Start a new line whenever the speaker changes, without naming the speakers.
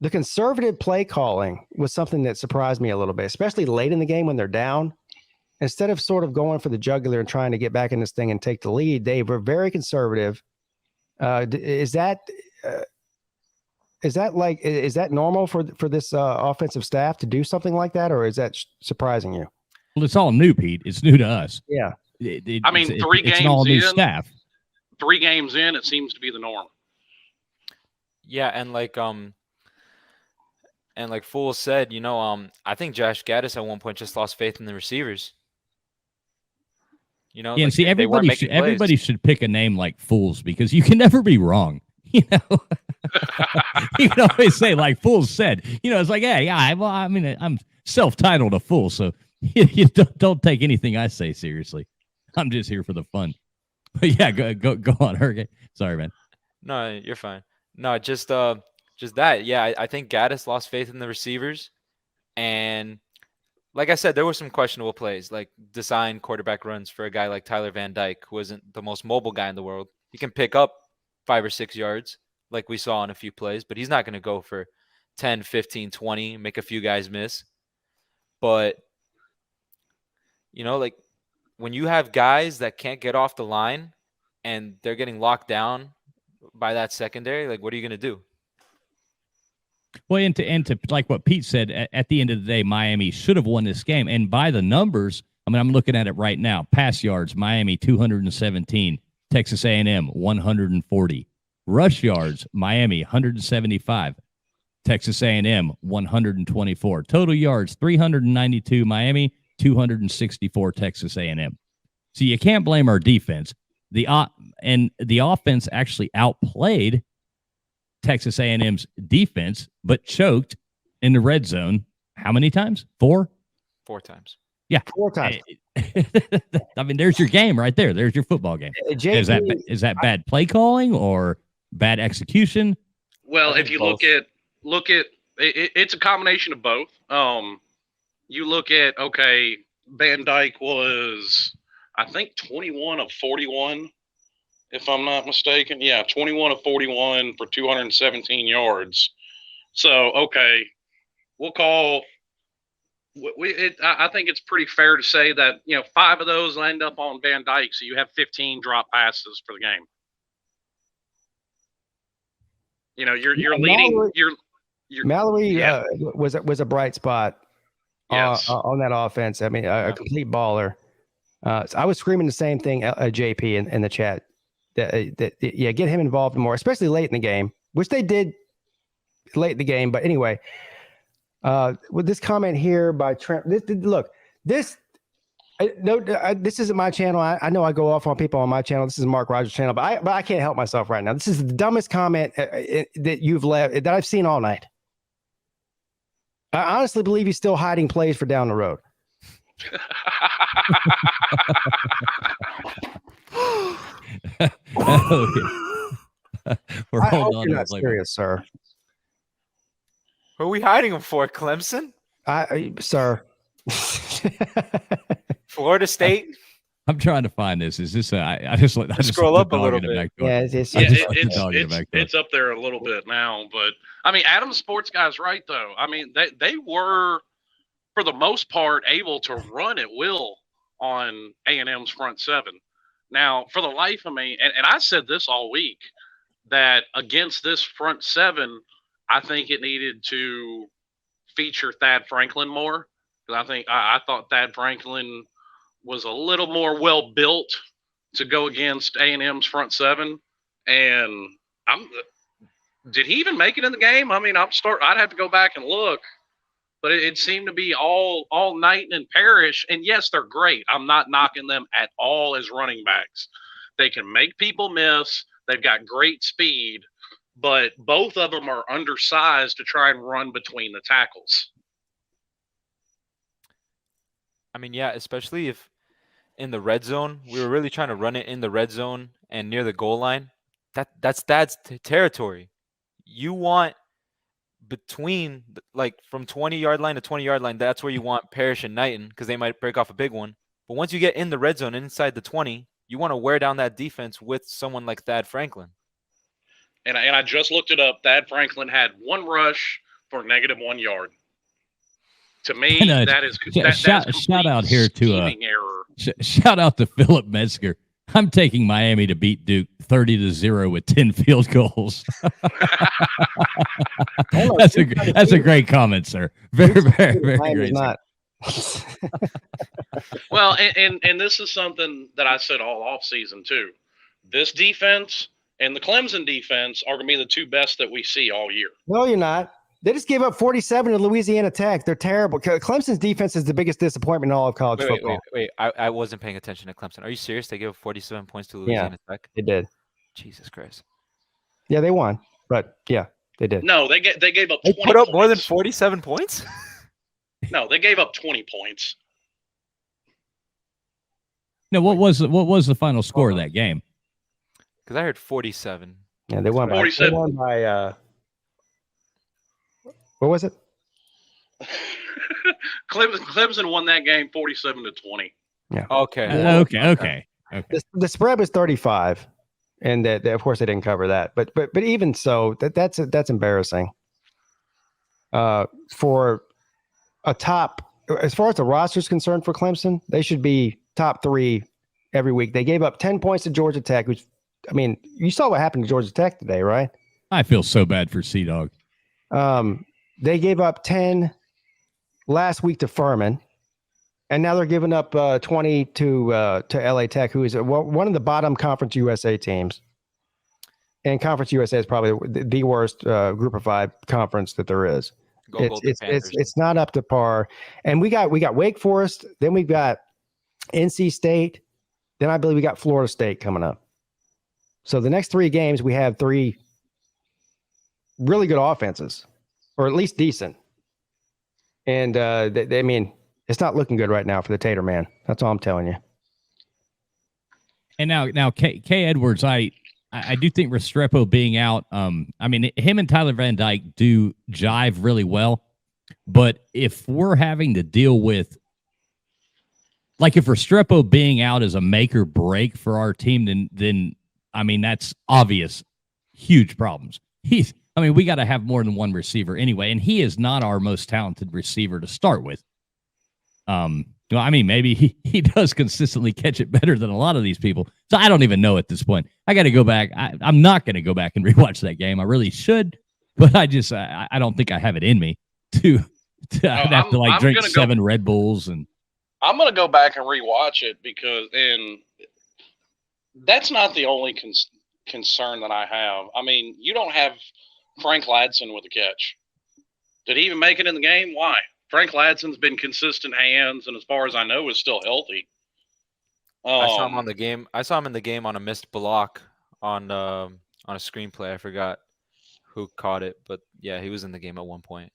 the conservative play calling was something that surprised me a little bit, especially late in the game when they're down. Instead of sort of going for the jugular and trying to get back in this thing and take the lead, they were very conservative. Is that normal for this offensive staff to do something like that, or is that surprising you?
Well, it's all new, Pete. It's new to us.
Yeah.
I mean,
it's all new staff.
3 games in, it seems to be the norm.
Yeah, and like Fool said, I think Josh Gaddis at one point just lost faith in the receivers.
Yeah, and see, everybody should pick a name like Fools because you can never be wrong. You can always say, like Fool said, it's like, hey, yeah, I'm self-titled a fool, so you don't take anything I say seriously. I'm just here for the fun. But yeah, go on, Hurricane. Sorry, man.
No, you're fine. No, just that. Yeah, I think Gaddis lost faith in the receivers, and like I said, there were some questionable plays, like design quarterback runs for a guy like Tyler Van Dyke, who isn't the most mobile guy in the world. He can pick up 5 or 6 yards, like we saw in a few plays, but he's not going to go for 10, 15, 20, make a few guys miss. But, like when you have guys that can't get off the line and they're getting locked down by that secondary, like what are you going to do?
Well, and to like what Pete said, at the end of the day, Miami should have won this game. And by the numbers, I'm looking at it right now. Pass yards, Miami 217, Texas A&M 140. Rush yards, Miami 175, Texas A&M 124. Total yards 392, Miami 264, Texas A&M. So you can't blame our defense. The offense actually outplayed Texas A&M's defense, but choked in the red zone. How many times? 4?
4 times.
Yeah,
4 times.
There's your game right there. There's your football game.
JP,
Is that bad play calling or bad execution?
Well, if you look at it's a combination of both. You look at Van Dyke was, I think, 21 of 41. If I'm not mistaken. Yeah, 21 of 41 for 217 yards. So, we'll call I think it's pretty fair to say that, 5 of those end up on Van Dyke, so you have 15 drop passes for the game. You're leading.
Mallory was a bright spot on that offense. I mean, a complete baller. So I was screaming the same thing, JP, in the chat. That get him involved more, especially late in the game, which they did late in the game. But anyway, with this comment here by Trent, this isn't my channel. I know I go off on people on my channel. This is Mark Rogers' channel, but I can't help myself right now. This is the dumbest comment that you've left that I've seen all night. I honestly believe he's still hiding plays for down the road.
We're
I
holding
hope
on
you're
to
not serious, sir.
What are we hiding them for, Clemson?
Sir.
Florida State?
I'm trying to find this. Is this? I just
scroll up a little bit.
Yeah,
it's up there a little bit now. But I mean, Adam's sports guy's right though. I mean, they were, for the most part, able to run at will on A&M's front seven. Now, for the life of me, and I said this all week, that against this front seven, I think it needed to feature Thad Franklin more. Because I thought Thad Franklin was a little more well built to go against A&M's front seven. And did he even make it in the game? I mean, I'd have to go back and look. But it seemed to be all Knighton and Parrish. And yes, they're great. I'm not knocking them at all as running backs. They can make people miss. They've got great speed. But both of them are undersized to try and run between the tackles.
I mean, yeah, especially if in the red zone, we were really trying to run it in the red zone and near the goal line. That's Thad's territory. You want between, like, from 20-yard line to 20-yard line, that's where you want Parrish and Knighton because they might break off a big one. But once you get in the red zone inside the 20, you want to wear down that defense with someone like Thad Franklin.
And I just looked it up. Thad Franklin had 1 rush for -1 yard. To me, that is
shout out here to
error.
Shout out to Philip Metzger. I'm taking Miami to beat Duke 30-0 with 10 field goals. That's a great comment, sir. Very great.
Not.
Well, and this is something that I said all off season too. This defense and the Clemson defense are going to be the two best that we see all year.
No, you're not. They just gave up 47 to Louisiana Tech. They're terrible. Clemson's defense is the biggest disappointment in all of college football.
Wait. I wasn't paying attention to Clemson. Are you serious? They gave 47 points to Louisiana Tech?
They did.
Jesus Christ.
Yeah, they won. But, yeah, they did.
No, they gave up 20
They put up
points.
more than 47 points?
No, they gave up 20 points.
No, what was the final score of that game?
Because I heard 47.
Yeah, they won
47.
They won by what was it?
Clemson won that game 47-20.
Yeah.
Okay.
The spread was 35, and that of course they didn't cover that. But even so, that's embarrassing. For a top, as far as the roster is concerned for Clemson, they should be top 3 every week. They gave up 10 points to Georgia Tech, which, I mean, you saw what happened to Georgia Tech today, right?
I feel so bad for Sea-Dog.
They gave up 10 last week to Furman, and now they're giving up 20 to LA Tech, who is one of the bottom Conference USA teams. And Conference USA is probably the worst Group of 5 conference that there is. It's not up to par. And we got Wake Forest, then we've got NC State, then I believe we got Florida State coming up. So the next 3 games, we have 3 really good offenses, or at least decent. And I mean, it's not looking good right now for the Tater Man. That's all I'm telling you.
And now K Edwards, I do think Restrepo being out, I mean, him and Tyler Van Dyke do jive really well. But if we're having to deal with, like, if Restrepo being out is a make or break for our team, then I mean, that's obvious, huge problems. We got to have more than one receiver anyway, and he is not our most talented receiver to start with. Maybe he does consistently catch it better than a lot of these people. So I don't even know at this point. I got to go back. I'm not going to go back and rewatch that game. I really should, but I don't think I have it in me to have to drink 7 Red Bulls. And
I'm going to go back and rewatch it because that's not the only concern that I have. I mean, you don't have Frank Ladson with a catch. Did he even make it in the game? Why? Frank Ladson's been consistent hands, and as far as I know, is still healthy.
I saw him on the game. I saw him in the game on a missed block on a screenplay. I forgot who caught it, but yeah, he was in the game at one point.